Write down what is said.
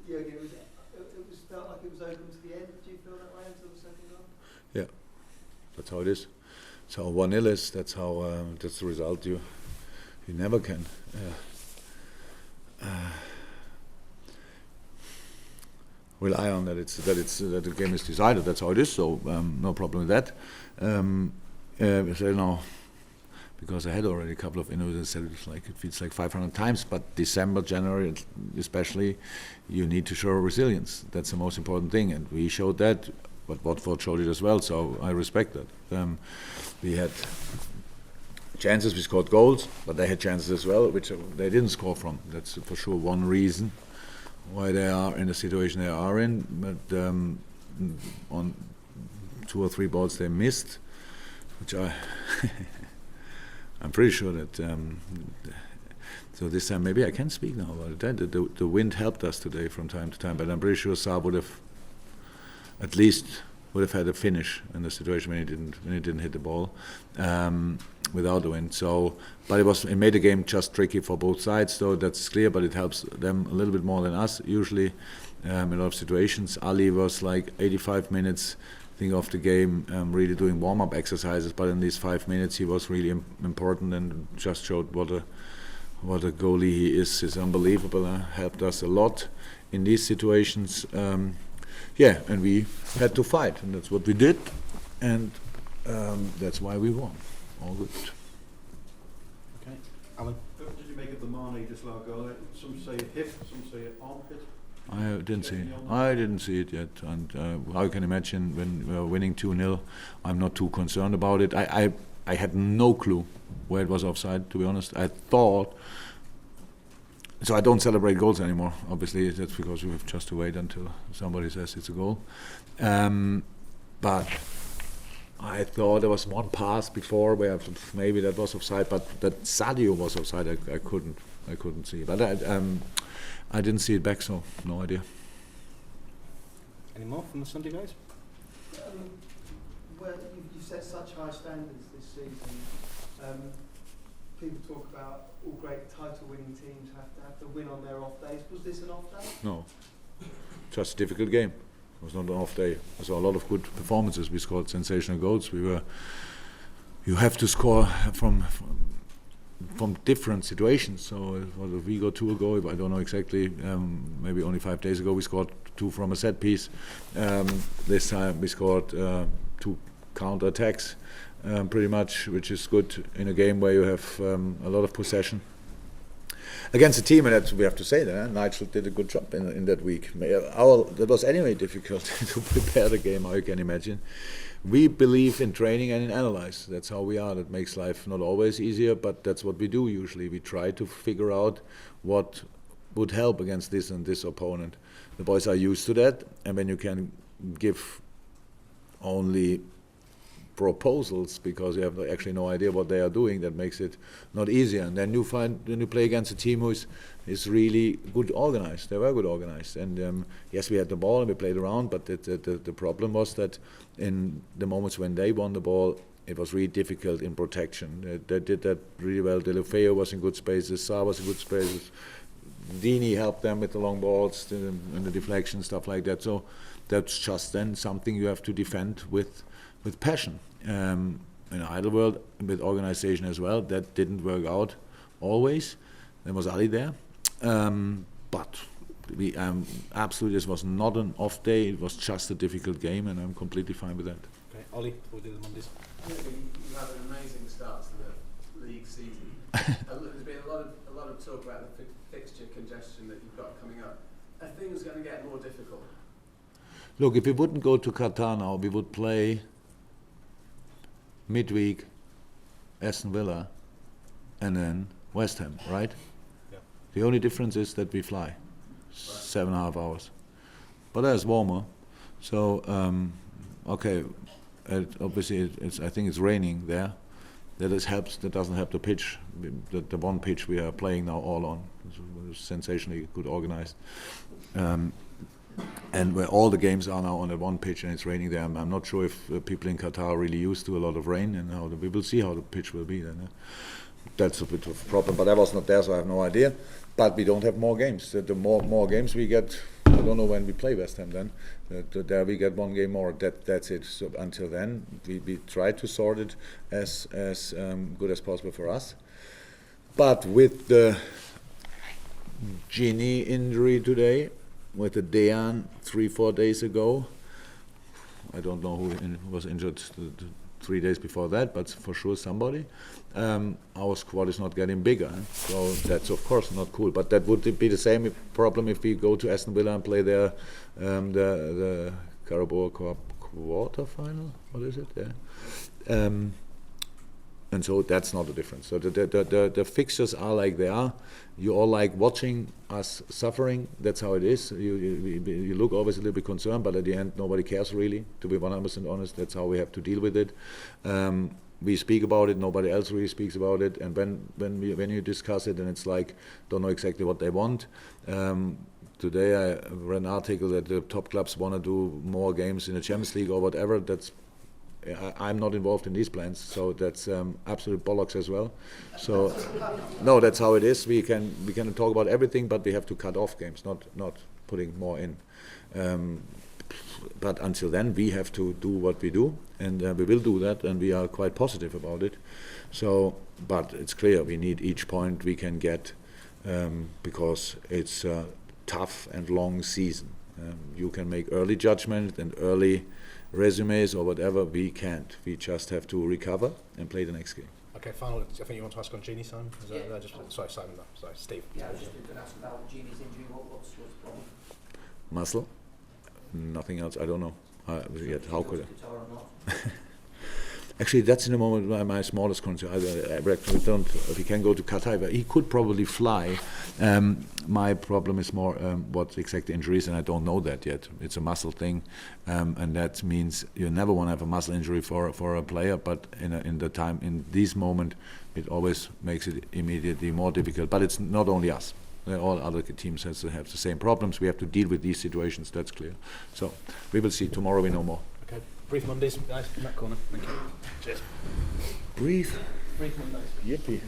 Jurgen, it felt like it was open to the end. Did you feel that way until the second goal? Yeah, that's how it is. So 1-0 is, that's the result. You never can rely on that the game is decided. That's how it is. So no problem with that. So now, because I had already a couple of interviews, I said it feels like 500 times. But December, January, especially, you need to show resilience. That's the most important thing, and we showed that. But Watford showed it as well. So I respect that. We had chances, we scored goals, but they had chances as well, which they didn't score from. That's for sure one reason why they are in the situation they are in. But on 2 or 3 balls they missed, which I'm pretty sure that. So this time maybe I can speak now about it. The wind helped us today from time to time, but I'm pretty sure Saab would have at least had a finish in the situation when he didn't hit the ball without the wind. So, but it made the game just tricky for both sides. So that's clear. But it helps them a little bit more than us usually in a lot of situations. Ali was like 85 minutes. I think of the game, really doing warm-up exercises. But in these 5 minutes, he was really important and just showed what a goalie he is. He's unbelievable. Helped us a lot in these situations. Yeah, and we had to fight, and that's what we did, and that's why we won. All good. Okay, Alan. What did you make of the Mane disallowed goal? Some say hip, some say armpit. I didn't see it yet, and I can imagine when we were winning 2-0, I'm not too concerned about it. I had no clue where it was offside, to be honest. I thought. So I don't celebrate goals anymore. Obviously, that's because we have just to wait until somebody says it's a goal. But I thought there was one pass before where maybe that was offside, but that Sadio was offside. I couldn't see. But I didn't see it back, so no idea. Any more from the Sunday guys? Well, you've set such high standards this season. People talk about all great title-winning teams have to win on their off days. Was this an off day? No, just a difficult game. It was not an off day. I saw a lot of good performances. We scored sensational goals. You have to score from different situations. So it was a week or 2 ago, I don't know exactly, maybe only 5 days ago, we scored 2 from a set piece. This time we scored 2 counter-attacks. Pretty much, which is good in a game where you have a lot of possession against a team, and that we have to say that Nigel did a good job in that week. That was anyway difficult to prepare the game, how you can imagine. We believe in training and in analyze. That's how we are. That makes life not always easier, but that's what we do usually. We try to figure out what would help against this and this opponent. The boys are used to that, and when you can give only proposals because you have actually no idea what they are doing, that makes it not easier. And then you play against a team who is really good organized. They were good organized, and yes, we had the ball and we played around, but the problem was that in the moments when they won the ball, it was really difficult in protection. They did that really well. De Lefeo was in good spaces, Sa was in good spaces, Dini helped them with the long balls and the deflection, stuff like that. So that's just then something you have to defend with passion. In the idle world, with organization as well, that didn't work out always. There was Ali there, but we absolutely, this was not an off day. It was just a difficult game, and I'm completely fine with that. Okay, Ollie, we'll do the Mondays. You had an amazing start to the league season. There's been a lot of talk about the fixture congestion that you've got coming up. Are things going to get more difficult? Look, if we wouldn't go to Qatar now, we would play midweek Aston Villa and then West Ham, right? Yeah. The only difference is that we fly 7.5 hours, but that's warmer. So okay, obviously I think it's raining there. That helps. That doesn't help the pitch. The one pitch we are playing now all on is sensationally good organized. And where all the games are now on the one pitch and it's raining there, I'm not sure if people in Qatar are really used to a lot of rain, and we will see how the pitch will be then. That's a bit of a problem, but I was not there, so I have no idea. But we don't have more games. The more games we get, I don't know when we play West Ham then. There we get 1 game more. That's it. So until then, we try to sort it as good as possible for us. But with the Gini injury today, with the Dejan 3-4 days ago, I don't know who was injured 3 days before that, but for sure somebody. Our squad is not getting bigger, so that's of course not cool. But that would be the same problem if we go to Aston Villa and play there the Carabao Cup quarter final. What is it? Yeah. And so that's not the difference. So the fixtures are like they are. You all like watching us suffering. That's how it is. You look always a little bit concerned, but at the end nobody cares really. To be 100% honest, that's how we have to deal with it. We speak about it. Nobody else really speaks about it. And when you discuss it, and it's like don't know exactly what they want. Today I read an article that the top clubs want to do more games in the Champions League or whatever. I'm not involved in these plans, so that's absolute bollocks as well. So, no, that's how it is. We can talk about everything, but we have to cut off games, not putting more in. But until then, we have to do what we do, and we will do that, and we are quite positive about it. So, but it's clear we need each point we can get because it's a tough and long season. You can make early judgment and early resumes or whatever. We can't. We just have to recover and play the next game. Okay, final. I think you want to ask on Gini, Simon? Sorry, Simon. No, sorry, Steve. Yeah, I was just going to ask about Gini's injury. What's the problem? Muscle. Nothing else. I don't know. Yet. How could Qatar or not? Actually, that's in the moment my smallest concern. I actually don't. If he can go to Qatar, but he could probably fly. My problem is more what the exact injury is, and I don't know that yet. It's a muscle thing, and that means you never want to have a muscle injury for a player. But in this moment, it always makes it immediately more difficult. But it's not only us. All other teams have the same problems. We have to deal with these situations. That's clear. So we will see. Tomorrow we know more. Okay, brief Mondays, guys, in that corner. Thank you. Cheers. Brief Brief Mondays. Yippee.